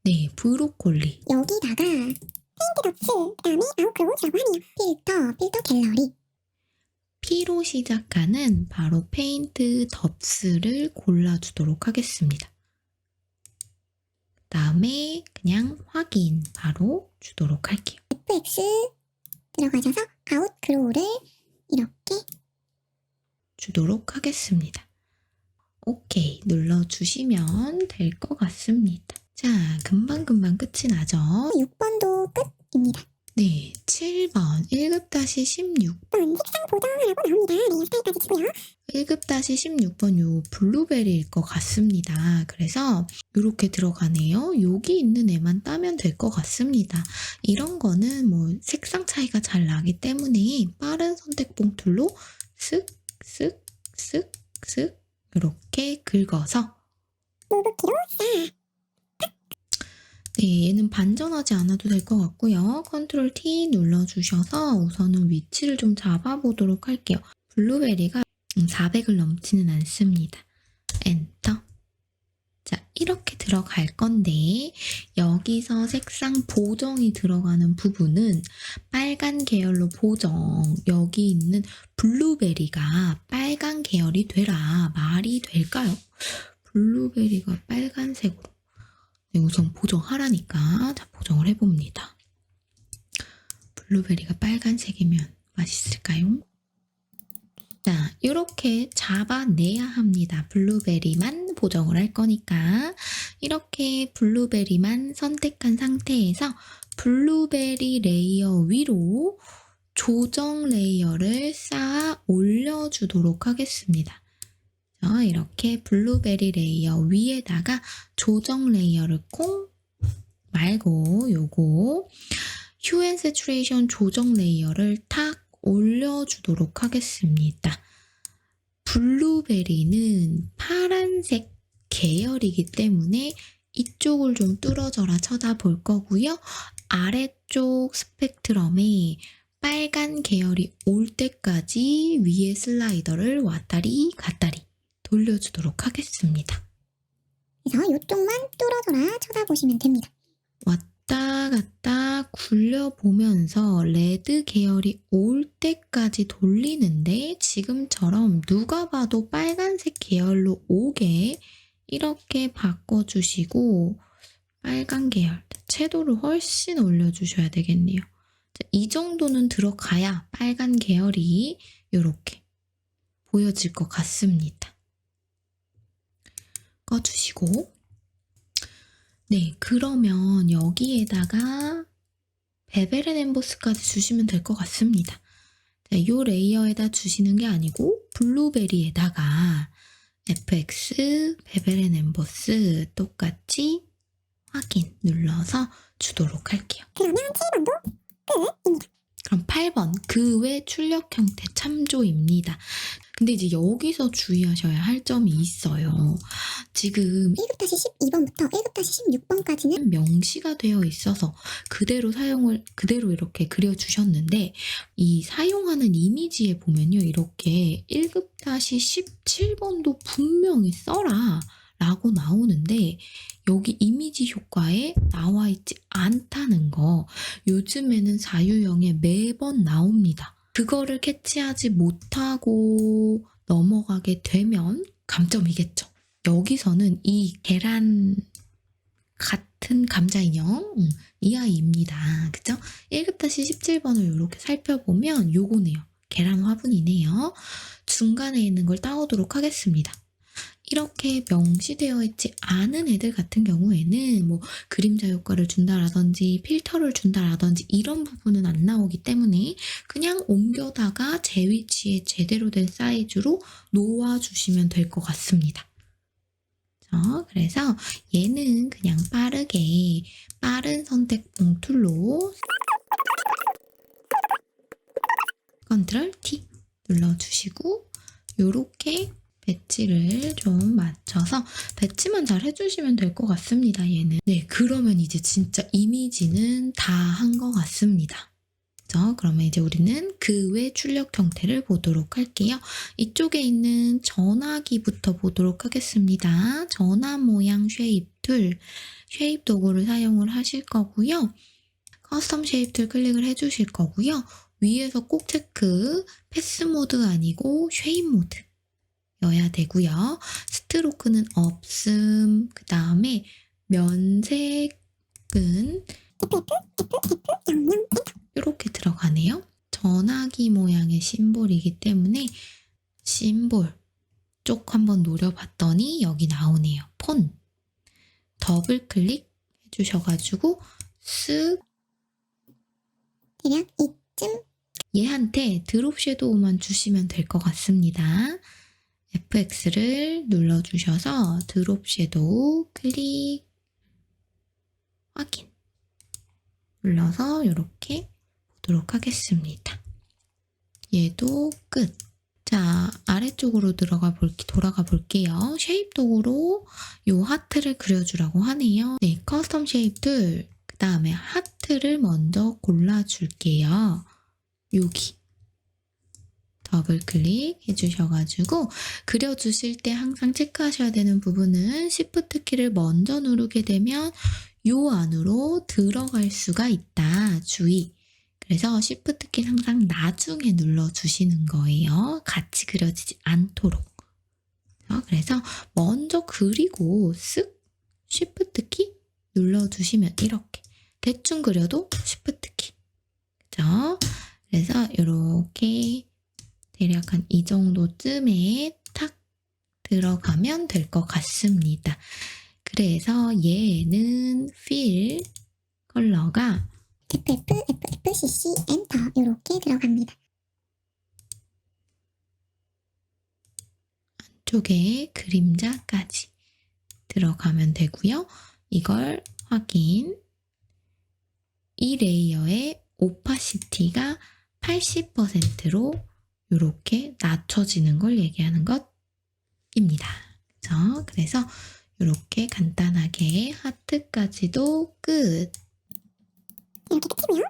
네, 브로콜리. 여기다가 페인트 덕스, 그 다음에 아웃크로우라고 하네요. 필터 갤러리. P로 시작하는 바로 페인트 덥스를 골라주도록 하겠습니다. 그 다음에 그냥 확인 바로 주도록 할게요. FX 들어가셔서 아웃크로우를 이렇게 주도록 하겠습니다. 오케이 눌러주시면 될 것 같습니다. 자, 금방금방 끝이 나죠? 6번도 끝입니다. 네, 7번 1급-16 6번 색상 보정하라고 나옵니다. 레이어 스타일까지 치고요. 1급-16번 요 블루베리일 것 같습니다. 그래서 이렇게 들어가네요. 여기 있는 애만 따면 될 것 같습니다. 이런 거는 뭐 색상 차이가 잘 나기 때문에 빠른 선택봉 툴로 쓱쓱쓱쓱 이렇게 긁어서 무브키로 싹. 네, 얘는 반전하지 않아도 될 것 같고요. 컨트롤 T 눌러주셔서 우선은 위치를 좀 잡아보도록 할게요. 블루베리가 400을 넘지는 않습니다. 엔터. 자, 이렇게 들어갈 건데 여기서 색상 보정이 들어가는 부분은 빨간 계열로 보정. 여기 있는 블루베리가 빨간 계열이 되라. 말이 될까요? 블루베리가 빨간색으로. 네, 우선 보정하라니까. 자, 보정을 해봅니다. 블루베리가 빨간색이면 맛있을까요? 자, 이렇게 잡아내야 합니다. 블루베리만 보정을 할 거니까. 이렇게 블루베리만 선택한 상태에서 블루베리 레이어 위로 조정 레이어를 쌓아 올려주도록 하겠습니다. 이렇게 블루베리 레이어 위에다가 조정 레이어를 콩 말고 요거 휴 앤 세츄레이션 조정 레이어를 탁 올려주도록 하겠습니다. 블루베리는 파란색 계열이기 때문에 이쪽을 좀 뚫어져라 쳐다볼 거고요. 아래쪽 스펙트럼에 빨간 계열이 올 때까지 위에 슬라이더를 왔다리 갔다리 돌려주도록 하겠습니다. 그래서 이쪽만 뚫어져라 쳐다보시면 됩니다. 왔다 갔다 굴려보면서 레드 계열이 올 때까지 돌리는데 지금처럼 누가 봐도 빨간색 계열로 오게 이렇게 바꿔주시고 빨간 계열, 채도를 훨씬 올려주셔야 되겠네요. 이 정도는 들어가야 빨간 계열이 이렇게 보여질 것 같습니다. 꺼주시고 네, 그러면 여기에다가 베벨 앤 엠보스까지 주시면 될 것 같습니다. 자, 이 레이어에다 주시는 게 아니고 블루베리에다가 FX, 베벨 앤 엠보스 똑같이 확인 눌러서 주도록 할게요. 그러면 7번도 끝입니다. 그럼 8번 그 외 출력 형태 참조입니다. 근데 이제 여기서 주의하셔야 할 점이 있어요. 지금 1급-12번부터 1급-16번까지는 명시가 되어 있어서 그대로 이렇게 그려주셨는데 이 사용하는 이미지에 보면요. 이렇게 1급-17번도 분명히 써라 라고 나오는데 여기 이미지 효과에 나와 있지 않다는 거 요즘에는 사유형에 매번 나옵니다. 그거를 캐치하지 못하고 넘어가게 되면 감점이겠죠. 여기서는 이 계란 같은 감자 인형 이 아이입니다. 그죠? 1급-17번을 이렇게 살펴보면 요거네요. 계란 화분이네요. 중간에 있는 걸 따오도록 하겠습니다. 이렇게 명시되어 있지 않은 애들 같은 경우에는 뭐 그림자 효과를 준다라든지 필터를 준다라든지 이런 부분은 안 나오기 때문에 그냥 옮겨다가 제 위치에 제대로 된 사이즈로 놓아주시면 될 것 같습니다. 그래서 얘는 그냥 빠르게 빠른 선택봉 툴로 컨트롤 T 눌러주시고 요렇게 배치를 좀 맞춰서 배치만 잘 해주시면 될 것 같습니다. 얘는 네, 그러면 이제 진짜 이미지는 다 한 것 같습니다. 그죠? 그러면 이제 우리는 그 외 출력 형태를 보도록 할게요. 이쪽에 있는 전화기부터 보도록 하겠습니다. 전화 모양 쉐입 툴, 쉐입 도구를 사용을 하실 거고요. 커스텀 쉐입 툴 클릭을 해주실 거고요. 위에서 꼭 체크, 패스 모드 아니고 쉐입 모드 여야 되고요. 스트로크는 없음, 그 다음에 면색은 이렇게 들어가네요. 전화기 모양의 심볼이기 때문에 심볼 쪽 한번 노려봤더니 여기 나오네요. 폰. 더블 클릭 해주셔가지고 쓱 대략 이쯤 얘한테 드롭 섀도우만 주시면 될 것 같습니다. FX를 눌러주셔서 드롭 섀도우 클릭 확인 눌러서 이렇게 보도록 하겠습니다. 얘도 끝. 자, 아래쪽으로 돌아가 볼게요. 쉐입 도구로 이 하트를 그려주라고 하네요. 네, 커스텀 쉐입 툴, 그 다음에 하트를 먼저 골라줄게요. 여기. 더블 클릭 해주셔가지고 그려주실 때 항상 체크하셔야 되는 부분은 Shift 키를 먼저 누르게 되면 요 안으로 들어갈 수가 있다. 주의. 그래서 Shift 키는 항상 나중에 눌러주시는 거예요. 같이 그려지지 않도록. 그래서 먼저 그리고 쓱 Shift 키 눌러주시면 이렇게 대충 그려도 Shift 키. 그죠? 그래서 이렇게 대략 한 이 정도쯤에 탁 들어가면 될 것 같습니다. 그래서 얘는 필 컬러가 FFCC 엔터 이렇게 들어갑니다. 안쪽에 그림자까지 들어가면 되고요. 이걸 확인. 이 레이어의 오파시티가 80%로 이렇게 낮춰지는 걸 얘기하는 것입니다. 그죠? 그래서 이렇게 간단하게 하트까지도 끝. 이렇게 끝이고요.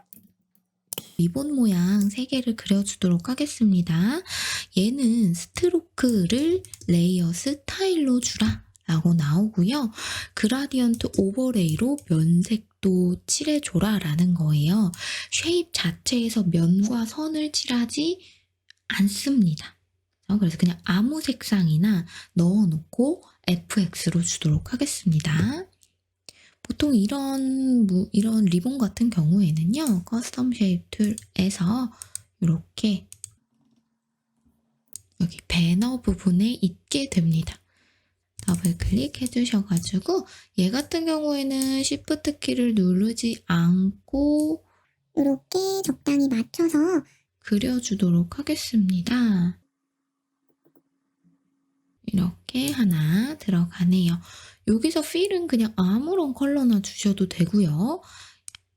리본 모양 3개를 그려주도록 하겠습니다. 얘는 스트로크를 레이어 스타일로 주라 라고 나오고요. 그라디언트 오버레이로 면색도 칠해줘라 라는 거예요. 쉐입 자체에서 면과 선을 칠하지 않습니다. 그래서 그냥 아무 색상이나 넣어놓고 FX로 주도록 하겠습니다. 보통 이런 리본 같은 경우에는요, 커스텀 쉐입 툴에서 이렇게 여기 배너 부분에 있게 됩니다. 더블 클릭 해주셔가지고 얘 같은 경우에는 Shift 키를 누르지 않고 이렇게 적당히 맞춰서 그려주도록 하겠습니다. 이렇게 하나 들어가네요. 여기서 필은 그냥 아무런 컬러나 주셔도 되고요.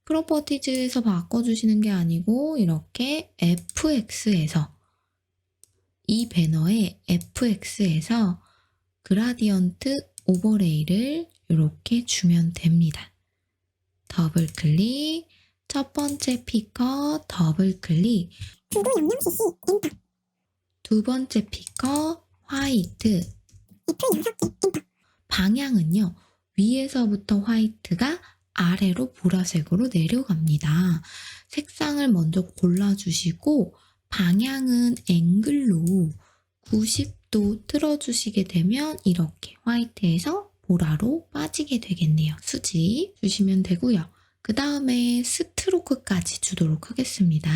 프로퍼티즈에서 바꿔주시는 게 아니고 이렇게 FX에서 이 배너에 FX에서 그라디언트 오버레이를 이렇게 주면 됩니다. 더블 클릭, 첫 번째 피커 더블 클릭, 두부 양념 CC 엔터 두 번째 피커 화이트, F 6개 엔터 방향은요, 위에서부터 화이트가 아래로 보라색으로 내려갑니다. 색상을 먼저 골라주시고 방향은 앵글로 90도 틀어주시게 되면 이렇게 화이트에서 보라로 빠지게 되겠네요. 수직 주시면 되고요. 그 다음에 스트로크까지 주도록 하겠습니다.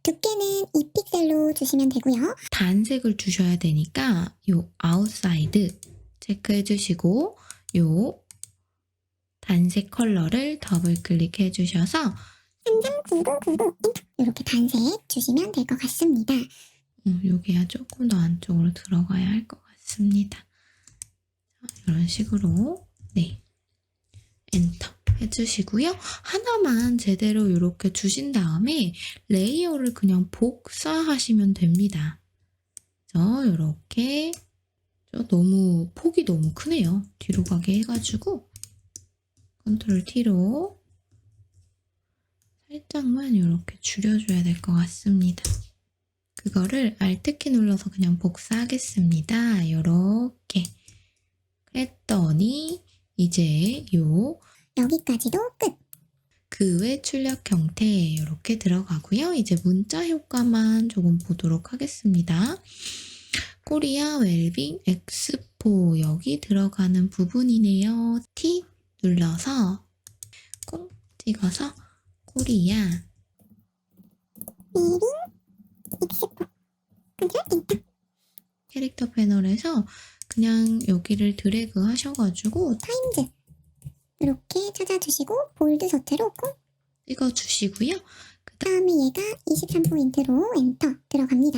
두께는 2픽셀로 주시면 되고요. 단색을 주셔야 되니까 요 아웃사이드 체크해 주시고 요 단색 컬러를 더블 클릭해 주셔서 3.9999 엔터 이렇게 단색 주시면 될 것 같습니다. 여기가 조금 더 안쪽으로 들어가야 할 것 같습니다. 이런 식으로 네 엔터 해주시고요. 하나만 제대로 이렇게 주신 다음에 레이어를 그냥 복사하시면 됩니다. 이렇게 너무 폭이 너무 크네요. 뒤로 가게 해가지고 컨트롤 T로 살짝만 이렇게 줄여줘야 될 것 같습니다. 그거를 Alt키 눌러서 그냥 복사하겠습니다. 이렇게 했더니 이제 여기까지도 끝. 그 외 출력 형태 이렇게 들어가고요. 이제 문자 효과만 조금 보도록 하겠습니다. 코리아 웰빙 엑스포 여기 들어가는 부분이네요. T 눌러서 꼭 찍어서 코리아 웰빙 엑스포 컨트롤 엔터. 캐릭터 패널에서 그냥 여기를 드래그 하셔가지고 타임즈 이렇게 찾아주시고 볼드 서체로 꼭 찍어주시고요. 다음에 얘가 23포인트로 엔터 들어갑니다.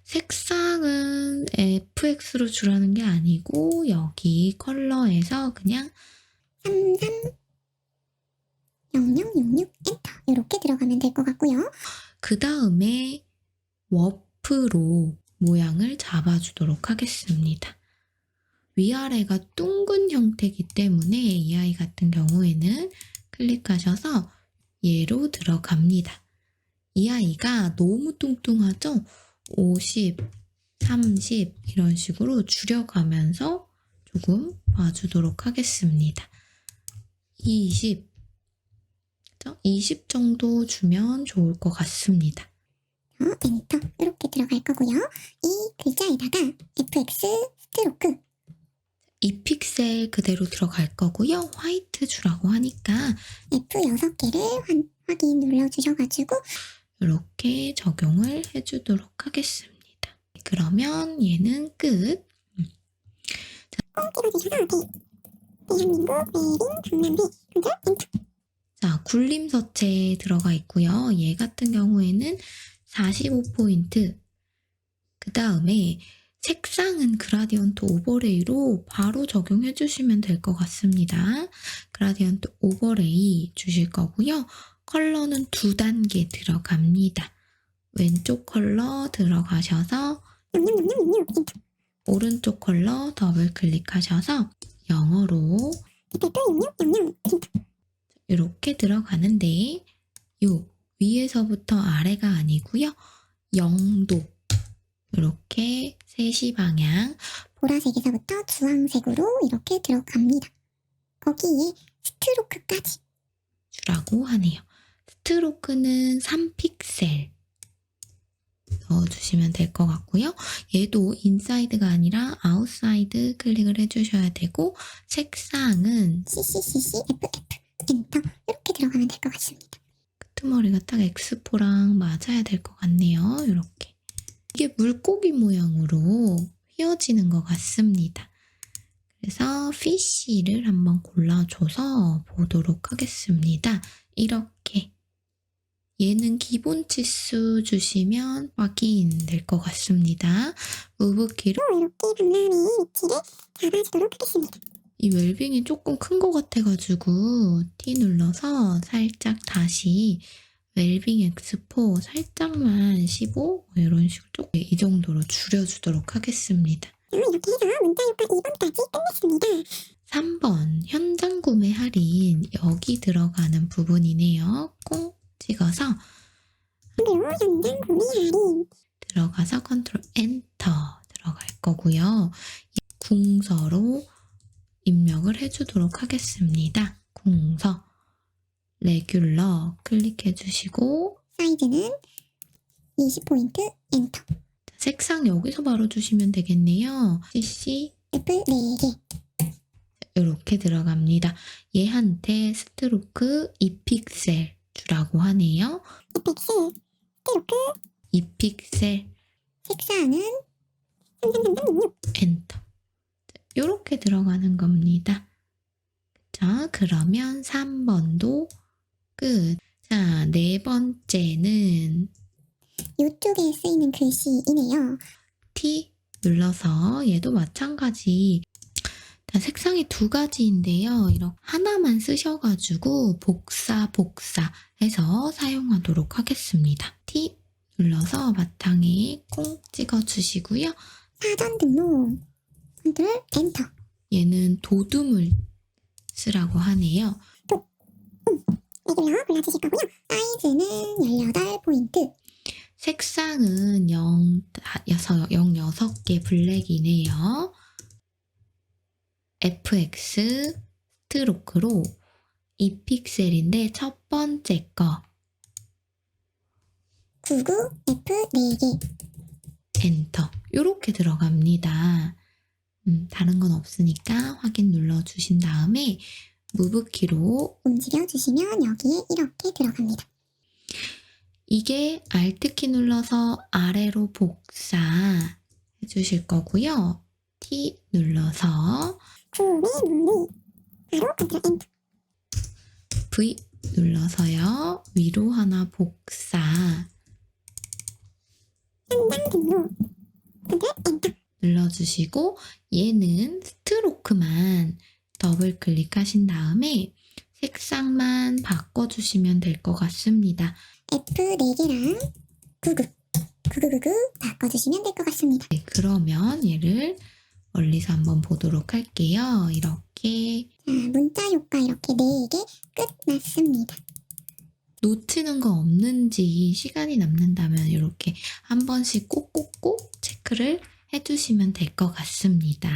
색상은 FX로 주라는 게 아니고 여기 컬러에서 그냥 330066 엔터 이렇게 들어가면 될 것 같고요. 그 다음에 워프로 모양을 잡아주도록 하겠습니다. 위아래가 둥근 형태이기 때문에 이 아이 같은 경우에는 클릭하셔서 얘로 들어갑니다. 이 아이가 너무 뚱뚱하죠? 50, 30 이런 식으로 줄여가면서 조금 봐주도록 하겠습니다. 20 정도 주면 좋을 것 같습니다. 엔터 이렇게 들어갈 거고요. 이 글자에다가 FX 스트로크 이 픽셀 그대로 들어갈 거고요. 화이트 주라고 하니까 F6개를 확인 눌러주셔가지고 이렇게 적용을 해주도록 하겠습니다. 그러면 얘는 끝. 꼭 찍어주셔서 대한민국 웰빙 강남대 컨트롤 엔터. 자, 굴림서체 들어가 있고요. 얘 같은 경우에는 45포인트. 그 다음에 색상은 그라디언트 오버레이로 바로 적용해 주시면 될 것 같습니다. 그라디언트 오버레이 주실 거고요. 컬러는 2단계 들어갑니다. 왼쪽 컬러 들어가셔서 엔터. 오른쪽 컬러 더블 클릭하셔서 영어로 엔터. 이렇게 들어가는데 요 위에서부터 아래가 아니고요. 0도 이렇게 3시 방향 보라색에서부터 주황색으로 이렇게 들어갑니다. 거기에 스트로크까지 주라고 하네요. 스트로크는 3픽셀 넣어주시면 될 것 같고요. 얘도 인사이드가 아니라 아웃사이드 클릭을 해주셔야 되고 색상은 CCCCFF 엔터 이렇게 들어가면 될 것 같습니다. 끄트머리가 딱 엑스포랑 맞아야 될 것 같네요. 이렇게 이게 물고기 모양으로 휘어지는 것 같습니다. 그래서 피쉬를 한번 골라줘서 보도록 하겠습니다. 이렇게 얘는 기본 치수 주시면 확인될 것 같습니다. 무브키로 이렇게 박람회의 위치를 잡아주도록 하겠습니다. 이 웰빙이 조금 큰 것 같아가지고 T 눌러서 살짝 다시 웰빙 엑스포 살짝만 15 이런 식으로 조금 이 정도로 줄여주도록 하겠습니다. 이렇게 해서 문자 효과 2번까지 끝냈습니다. 3번 현장 구매 할인 여기 들어가는 부분이네요. 꼭 찍어서 그리고 현장 구매 할인 들어가서 컨트롤 엔터 들어갈 거고요. 궁서로 입력을 해주도록 하겠습니다. 궁서 레귤러 클릭해 주시고 사이즈는 20포인트 엔터 색상 여기서 바로 주시면 되겠네요. CC F 4개 이렇게 들어갑니다. 얘한테 스트로크 2픽셀 주라고 하네요. FX 스트로크 2픽셀 색상은 3336 엔터 이렇게 들어가는 겁니다. 자, 그러면 3번도 끝. 자, 4번째는 이쪽에 쓰이는 글씨이네요. T 눌러서 얘도 마찬가지. 색상이 2가지인데요. 이렇게 하나만 쓰셔가지고 복사 해서 사용하도록 하겠습니다. T 눌러서 바탕에 콩 찍어주시고요. 사전 등록 컨트롤 엔터 얘는 도둠을 쓰라고 하네요. 레귤러 골라주실 거고요. 사이즈는 18포인트. 색상은 06개 블랙이네요. FX 스트로크로 2픽셀인데 첫 번째 거 99F 4개. 엔터 요렇게 들어갑니다. 다른 건 없으니까 확인 눌러주신 다음에 무브키로 움직여주시면 여기에 이렇게 들어갑니다. 이게 Alt키 눌러서 아래로 복사 해주실 거고요. T 눌러서 구매 문의. 바로 컨트롤 엔터. V 눌러서요. 위로 하나 복사. 한장 등록. 컨트롤 엔터. 눌러주시고 얘는 스트로크만 더블 클릭하신 다음에 색상만 바꿔주시면 될 것 같습니다. F 4개랑 99 바꿔주시면 될 것 같습니다. 네, 그러면 얘를 멀리서 한번 보도록 할게요. 이렇게 자, 문자 효과 이렇게 4개 끝났습니다. 놓치는 거 없는지 시간이 남는다면 이렇게 한 번씩 꼭꼭꼭 체크를 해주시면 될 것 같습니다.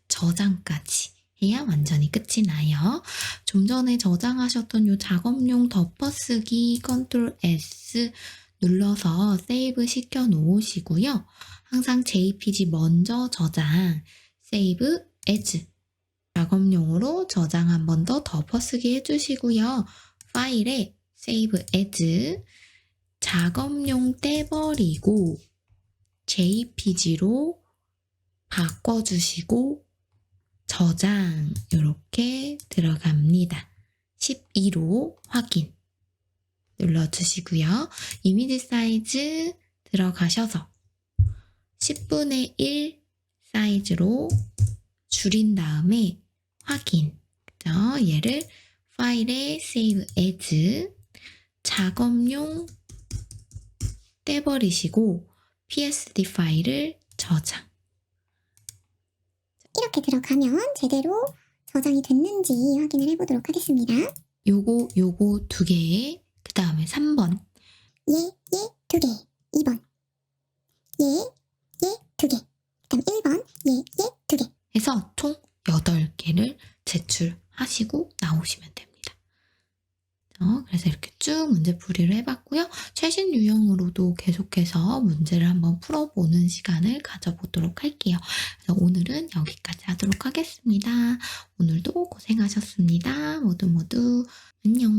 저장까지 해야 완전히 끝이 나요. 좀 전에 저장하셨던 이 작업용 덮어쓰기 컨트롤 S 눌러서 세이브 시켜 놓으시고요. 항상 JPG 먼저 저장, 세이브 as 작업용으로 저장 한 번 더 덮어쓰기 해주시고요. 파일에 세이브 as 작업용 떼버리고 JPG로 바꿔주시고 저장 이렇게 들어갑니다. 12로 확인 눌러주시고요. 이미지 사이즈 들어가셔서 10분의 1 사이즈로 줄인 다음에 확인. 그죠? 얘를 파일에 save as 작업용 떼버리시고 PSD 파일을 저장. 이렇게 들어가면 제대로 저장이 됐는지 확인을 해보도록 하겠습니다. 요거 두 개, 그 다음에 3번. 얘 2개. 2번. 얘 2개. 그다음 1번. 얘 2개. 해서 총 8개를 제출하시고 나오시면 됩니다. 그래서 이렇게 쭉 문제풀이를 해봤고요. 최신 유형으로도 계속해서 문제를 한번 풀어보는 시간을 가져보도록 할게요. 그래서 오늘은 여기까지 하도록 하겠습니다. 오늘도 고생하셨습니다. 모두 안녕.